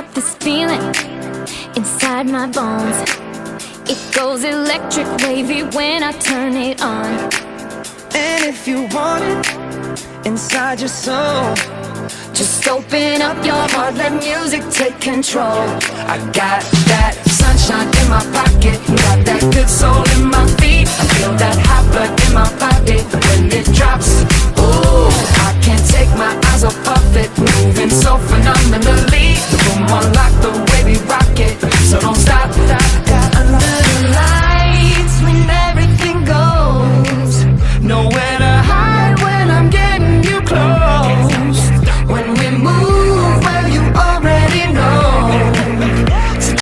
got this feeling inside my bones. It goes electric wavy when I turn it on. And if you want it inside your soul, just open up your heart, let music take control. I got that sunshine in my pocket,